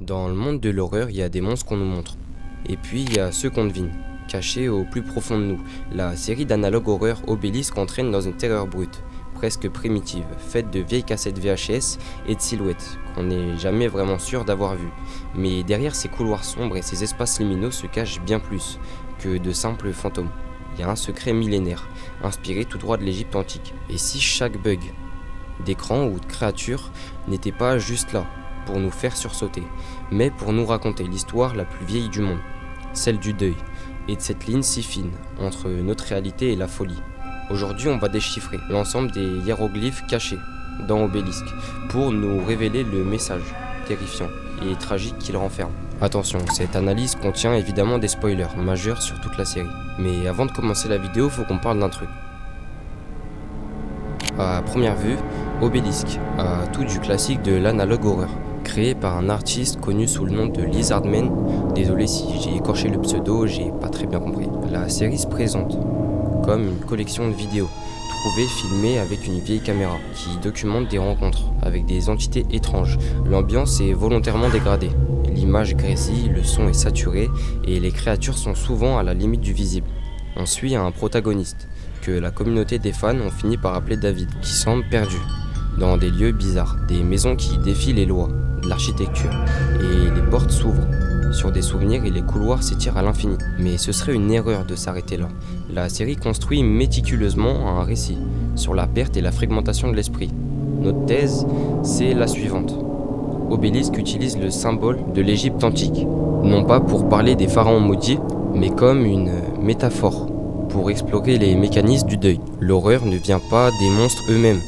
Dans le monde de l'horreur, il y a des monstres qu'on nous montre. Et puis il y a ceux qu'on devine, cachés au plus profond de nous. La série d'analogues horreur Obélisque entraîne dans une terreur brute, presque primitive, faite de vieilles cassettes VHS et de silhouettes qu'on n'est jamais vraiment sûr d'avoir vues. Mais derrière ces couloirs sombres et ces espaces liminaux se cachent bien plus que de simples fantômes. Il y a un secret millénaire, inspiré tout droit de l'Égypte antique. Et si chaque bug d'écran ou de créature n'était pas juste là pour nous faire sursauter, mais pour nous raconter l'histoire la plus vieille du monde, celle du deuil, et de cette ligne si fine entre notre réalité et la folie. Aujourd'hui, on va déchiffrer l'ensemble des hiéroglyphes cachés dans Obélisque pour nous révéler le message terrifiant et tragique qu'il renferme. Attention, cette analyse contient évidemment des spoilers majeurs sur toute la série. Mais avant de commencer la vidéo, faut qu'on parle d'un truc. À première vue, Obélisque a tout du classique de l'analogue horreur, créé par un artiste connu sous le nom de Lizardman. Désolé si j'ai écorché le pseudo, j'ai pas très bien compris. La série se présente comme une collection de vidéos trouvées filmées avec une vieille caméra qui documente des rencontres avec des entités étranges. L'ambiance est volontairement dégradée, l'image grésille, le son est saturé et les créatures sont souvent à la limite du visible. On suit un protagoniste que la communauté des fans ont fini par appeler David, qui semble perdu dans des lieux bizarres, des maisons qui défient les lois de l'architecture, et les portes s'ouvrent sur des souvenirs et les couloirs s'étirent à l'infini. Mais ce serait une erreur de s'arrêter là. La série construit méticuleusement un récit sur la perte et la fragmentation de l'esprit. Notre thèse, c'est la suivante. Obélisque utilise le symbole de l'Égypte antique, non pas pour parler des pharaons maudits, mais comme une métaphore pour explorer les mécanismes du deuil. L'horreur ne vient pas des monstres eux-mêmes,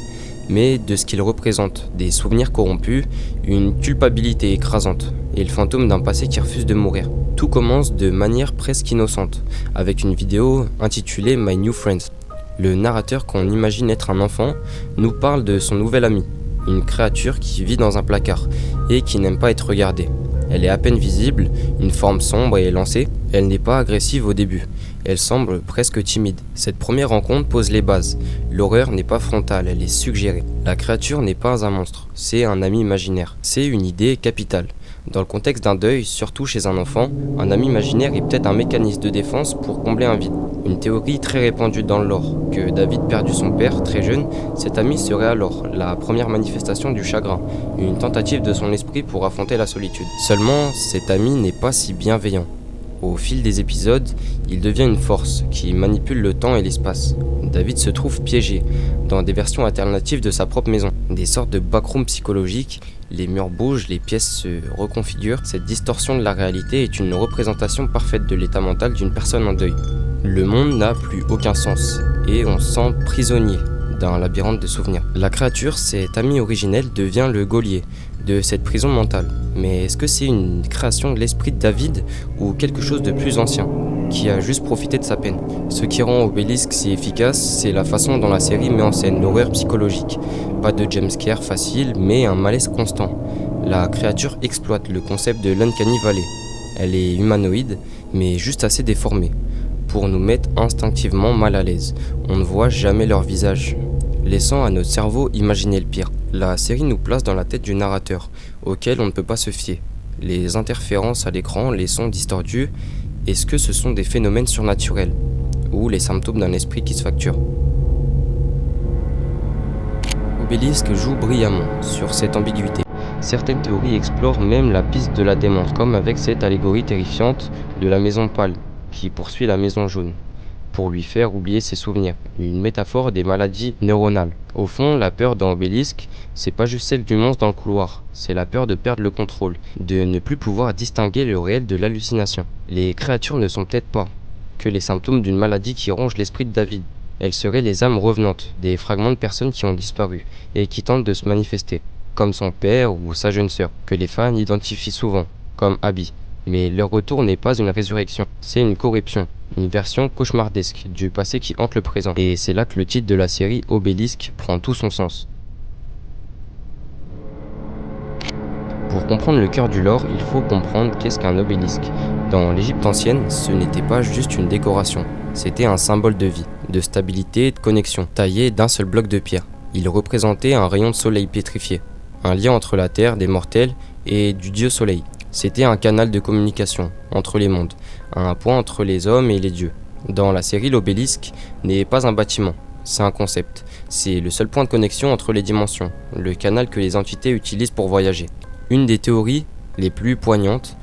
mais de ce qu'ils représentent, des souvenirs corrompus, une culpabilité écrasante, et le fantôme d'un passé qui refuse de mourir. Tout commence de manière presque innocente, avec une vidéo intitulée My New Friends. Le narrateur, qu'on imagine être un enfant, nous parle de son nouvel ami, une créature qui vit dans un placard, et qui n'aime pas être regardée. Elle est à peine visible, une forme sombre et élancée. Elle n'est pas agressive au début, elle semble presque timide. Cette première rencontre pose les bases. L'horreur n'est pas frontale, elle est suggérée. La créature n'est pas un monstre, c'est un ami imaginaire. C'est une idée capitale. Dans le contexte d'un deuil, surtout chez un enfant, un ami imaginaire est peut-être un mécanisme de défense pour combler un vide. Une théorie très répandue dans le lore, que David perdu son père très jeune, cet ami serait alors la première manifestation du chagrin, une tentative de son esprit pour affronter la solitude. Seulement, cet ami n'est pas si bienveillant. Au fil des épisodes, il devient une force qui manipule le temps et l'espace. David se trouve piégé dans des versions alternatives de sa propre maison, des sortes de backrooms psychologiques. Les murs bougent, les pièces se reconfigurent. Cette distorsion de la réalité est une représentation parfaite de l'état mental d'une personne en deuil. Le monde n'a plus aucun sens et on se sent prisonnier d'un labyrinthe de souvenirs. La créature, cet ami originel, devient le geôlier de cette prison mentale. Mais est-ce que c'est une création de l'esprit de David ou quelque chose de plus ancien, qui a juste profité de sa peine? Ce qui rend Obélisque si efficace, c'est la façon dont la série met en scène l'horreur psychologique. Pas de jumpscare facile, mais un malaise constant. La créature exploite le concept de l'Uncanny Valley. Elle est humanoïde, mais juste assez déformée pour nous mettre instinctivement mal à l'aise. On ne voit jamais leur visage, laissant à notre cerveau imaginer le pire. La série nous place dans la tête du narrateur, auquel on ne peut pas se fier. Les interférences à l'écran, les sons distordus, est-ce que ce sont des phénomènes surnaturels ou les symptômes d'un esprit qui se fracture? Obélisque joue brillamment sur cette ambiguïté. Certaines théories explorent même la piste de la démence, comme avec cette allégorie terrifiante de la maison pâle qui poursuit la maison jaune pour lui faire oublier ses souvenirs, une métaphore des maladies neuronales. Au fond, la peur dans Obélisque, c'est pas juste celle du monstre dans le couloir, c'est la peur de perdre le contrôle, de ne plus pouvoir distinguer le réel de l'hallucination. Les créatures ne sont peut-être pas que les symptômes d'une maladie qui ronge l'esprit de David. Elles seraient les âmes revenantes, des fragments de personnes qui ont disparu et qui tentent de se manifester, comme son père ou sa jeune sœur, que les fans identifient souvent, comme Abby. Mais leur retour n'est pas une résurrection, c'est une corruption, une version cauchemardesque du passé qui hante le présent. Et c'est là que le titre de la série Obélisque prend tout son sens. Pour comprendre le cœur du lore, il faut comprendre qu'est-ce qu'un obélisque. Dans l'Égypte ancienne, ce n'était pas juste une décoration, c'était un symbole de vie, de stabilité et de connexion, taillé d'un seul bloc de pierre. Il représentait un rayon de soleil pétrifié, un lien entre la terre des mortels et du dieu soleil. C'était un canal de communication entre les mondes, un point entre les hommes et les dieux. Dans la série, l'obélisque n'est pas un bâtiment, c'est un concept. C'est le seul point de connexion entre les dimensions, le canal que les entités utilisent pour voyager. Une des théories les plus poignantes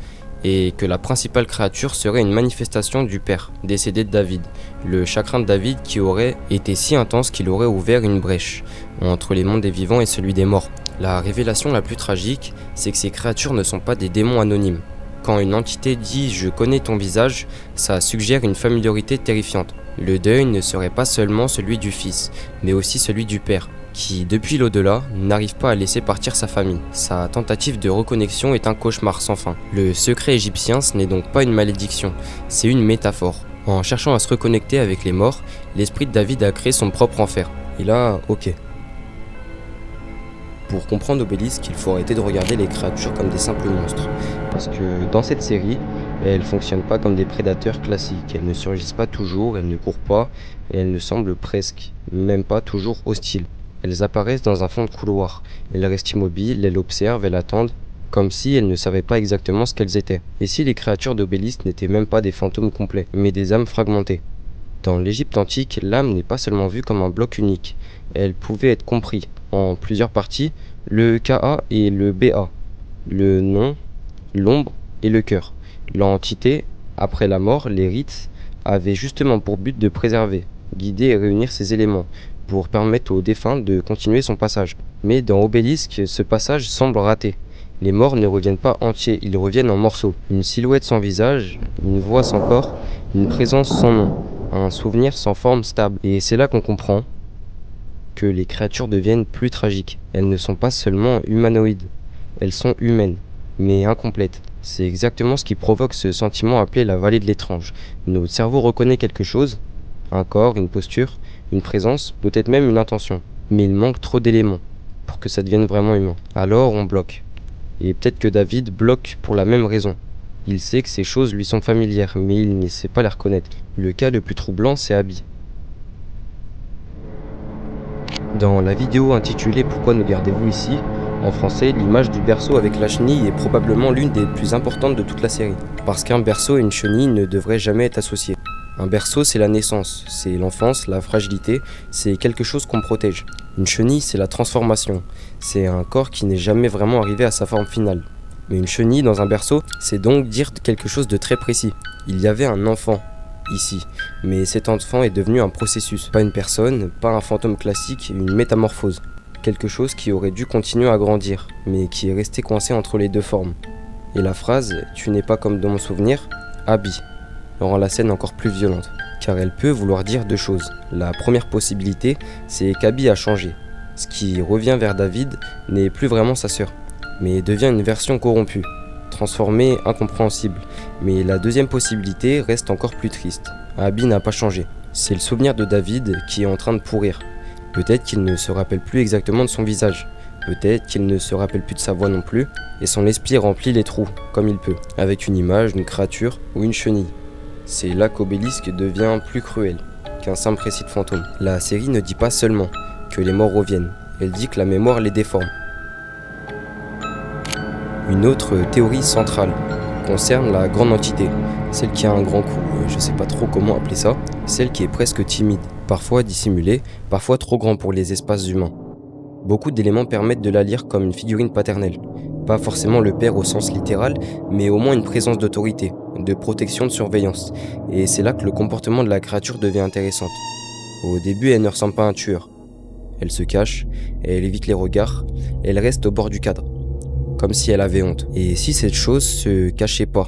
est que la principale créature serait une manifestation du père, décédé de David, le chagrin de David qui aurait été si intense qu'il aurait ouvert une brèche entre les mondes des vivants et celui des morts. La révélation la plus tragique, c'est que ces créatures ne sont pas des démons anonymes. Quand une entité dit « je connais ton visage », ça suggère une familiarité terrifiante. Le deuil ne serait pas seulement celui du fils, mais aussi celui du père, qui, depuis l'au-delà, n'arrive pas à laisser partir sa famille. Sa tentative de reconnexion est un cauchemar sans fin. Le secret égyptien, ce n'est donc pas une malédiction, c'est une métaphore. En cherchant à se reconnecter avec les morts, l'esprit de David a créé son propre enfer. Et là, ok. Pour comprendre Obélisque, il faut arrêter de regarder les créatures comme des simples monstres. Parce que dans cette série, elles ne fonctionnent pas comme des prédateurs classiques. Elles ne surgissent pas toujours, elles ne courent pas, et elles ne semblent presque, même pas toujours hostiles. Elles apparaissent dans un fond de couloir. Elles restent immobiles, elles observent, elles attendent, comme si elles ne savaient pas exactement ce qu'elles étaient. Et si les créatures d'Obélisque n'étaient même pas des fantômes complets, mais des âmes fragmentées? Dans l'Égypte antique, l'âme n'est pas seulement vue comme un bloc unique. Elle pouvait être comprise en plusieurs parties, le Ka et le Ba, le nom, l'ombre et le cœur. L'entité, après la mort, les rites, avaient justement pour but de préserver, guider et réunir ces éléments, pour permettre au défunt de continuer son passage. Mais dans Obélisque, ce passage semble raté. Les morts ne reviennent pas entiers, ils reviennent en morceaux. Une silhouette sans visage, une voix sans corps, une présence sans nom, un souvenir sans forme stable. Et c'est là qu'on comprend que les créatures deviennent plus tragiques. Elles ne sont pas seulement humanoïdes, elles sont humaines, mais incomplètes. C'est exactement ce qui provoque ce sentiment appelé la vallée de l'étrange. Notre cerveau reconnaît quelque chose, un corps, une posture, une présence, peut-être même une intention. Mais il manque trop d'éléments pour que ça devienne vraiment humain. Alors on bloque. Et peut-être que David bloque pour la même raison. Il sait que ces choses lui sont familières, mais il ne sait pas les reconnaître. Le cas le plus troublant, c'est Abby. Dans la vidéo intitulée « Pourquoi nous gardez-vous ici ?», en français, l'image du berceau avec la chenille est probablement l'une des plus importantes de toute la série. Parce qu'un berceau et une chenille ne devraient jamais être associés. Un berceau, c'est la naissance, c'est l'enfance, la fragilité, c'est quelque chose qu'on protège. Une chenille, c'est la transformation, c'est un corps qui n'est jamais vraiment arrivé à sa forme finale. Mais une chenille dans un berceau, c'est donc dire quelque chose de très précis. Il y avait un enfant ici, mais cet enfant est devenu un processus, pas une personne, pas un fantôme classique, une métamorphose. Quelque chose qui aurait dû continuer à grandir, mais qui est resté coincé entre les deux formes. Et la phrase « Tu n'es pas comme dans mon souvenir » Abby rend la scène encore plus violente, car elle peut vouloir dire deux choses. La première possibilité, c'est qu'Abby a changé. Ce qui revient vers David n'est plus vraiment sa sœur, mais devient une version corrompue, transformée, incompréhensible. Mais la deuxième possibilité reste encore plus triste. Abby n'a pas changé. C'est le souvenir de David qui est en train de pourrir. Peut-être qu'il ne se rappelle plus exactement de son visage. Peut-être qu'il ne se rappelle plus de sa voix non plus, et son esprit remplit les trous, comme il peut, avec une image, une créature ou une chenille. C'est là qu'Obélisque devient plus cruel qu'un simple récit de fantôme. La série ne dit pas seulement que les morts reviennent, elle dit que la mémoire les déforme. Une autre théorie centrale concerne la grande entité, celle qui a un grand cou, je sais pas trop comment appeler ça, celle qui est presque timide, parfois dissimulée, parfois trop grand pour les espaces humains. Beaucoup d'éléments permettent de la lire comme une figurine paternelle. Pas forcément le père au sens littéral, mais au moins une présence d'autorité, de protection, de surveillance. Et c'est là que le comportement de la créature devient intéressant. Au début, elle ne ressemble pas à un tueur. Elle se cache, elle évite les regards, elle reste au bord du cadre, comme si elle avait honte. Et si cette chose se cachait pas,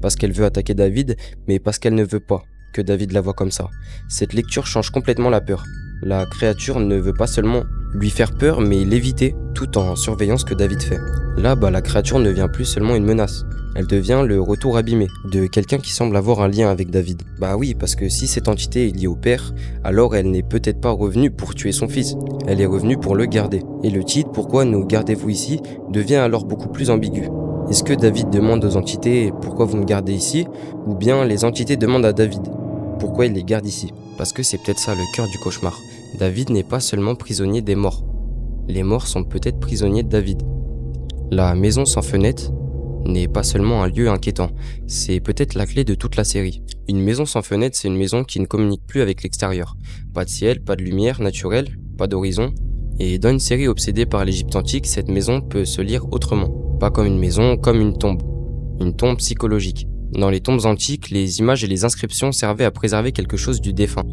parce qu'elle veut attaquer David, mais parce qu'elle ne veut pas que David la voie comme ça. Cette lecture change complètement la peur. La créature ne veut pas seulement lui faire peur, mais l'éviter tout en surveillant ce que David fait. Là, la créature ne devient plus seulement une menace. Elle devient le retour abîmé de quelqu'un qui semble avoir un lien avec David. Oui, parce que si cette entité est liée au père, alors elle n'est peut-être pas revenue pour tuer son fils. Elle est revenue pour le garder. Et le titre « Pourquoi nous gardez-vous ici ?» devient alors beaucoup plus ambigu. Est-ce que David demande aux entités « Pourquoi vous me gardez ici ?» ou bien les entités demandent à David « Pourquoi il les garde ici ?» Parce que c'est peut-être ça le cœur du cauchemar. David n'est pas seulement prisonnier des morts. Les morts sont peut-être prisonniers de David. La maison sans fenêtre n'est pas seulement un lieu inquiétant, c'est peut-être la clé de toute la série. Une maison sans fenêtre, c'est une maison qui ne communique plus avec l'extérieur. Pas de ciel, pas de lumière naturelle, pas d'horizon. Et dans une série obsédée par l'Égypte antique, cette maison peut se lire autrement. Pas comme une maison, comme une tombe. Une tombe psychologique. Dans les tombes antiques, les images et les inscriptions servaient à préserver quelque chose du défunt.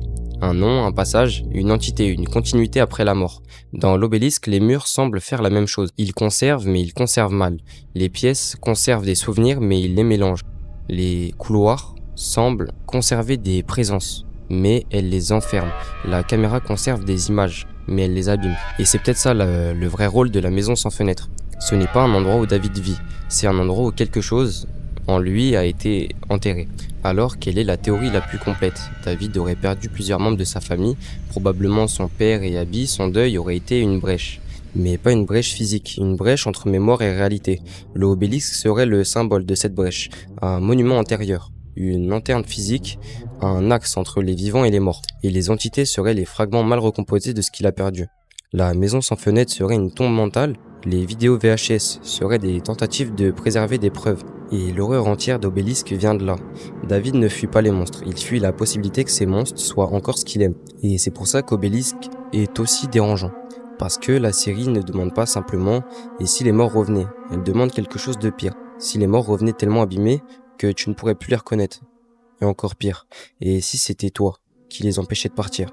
Un nom, un passage, une entité, une continuité après la mort. Dans l'obélisque, les murs semblent faire la même chose. Ils conservent, mais ils conservent mal. Les pièces conservent des souvenirs, mais ils les mélangent. Les couloirs semblent conserver des présences, mais elles les enferment. La caméra conserve des images, mais elle les abîme. Et c'est peut-être ça le vrai rôle de la maison sans fenêtre. Ce n'est pas un endroit où David vit, c'est un endroit où quelque chose en lui a été enterré. Alors, quelle est la théorie la plus complète? David aurait perdu plusieurs membres de sa famille, probablement son père et Abby. Son deuil aurait été une brèche. Mais pas une brèche physique, une brèche entre mémoire et réalité. L'obélisque serait le symbole de cette brèche, un monument intérieur, une lanterne physique, un axe entre les vivants et les morts. Et les entités seraient les fragments mal recomposés de ce qu'il a perdu. La maison sans fenêtre serait une tombe mentale, les vidéos VHS seraient des tentatives de préserver des preuves. Et l'horreur entière d'Obélisque vient de là. David ne fuit pas les monstres, il fuit la possibilité que ces monstres soient encore ce qu'il aime. Et c'est pour ça qu'Obélisque est aussi dérangeant. Parce que la série ne demande pas simplement « et si les morts revenaient ?» Elle demande quelque chose de pire. Si les morts revenaient tellement abîmés que tu ne pourrais plus les reconnaître. Et encore pire, et si c'était toi qui les empêchais de partir ?